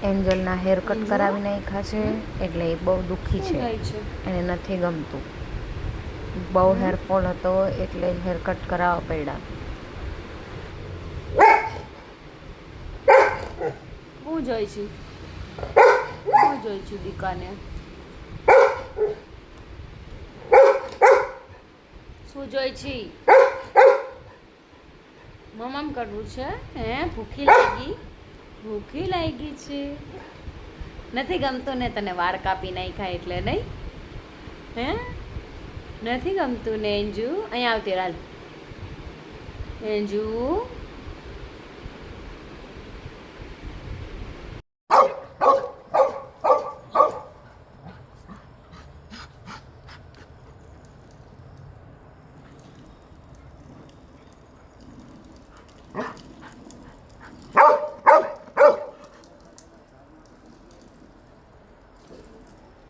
એન્જલના hair cut કરાવી નાખ્યા છે એટલે એ બહુ દુઃખી છે. એને નથી ગમતું. બહુ હેરફોલ હતો એટલે હેર કટ કરાવવા પડ્યા. હું જોઈ છું દીકાને શું જોઈ છી? મમ્મ કરવું છે હે? ભૂખી લાગી છે. નથી ગમતું ને તને વાળ કાપી નાખ્યા એટલે? નહીં હે? નથી ગમતું ને? અંજુ અહીંયા આવતી રાલ. અંજુ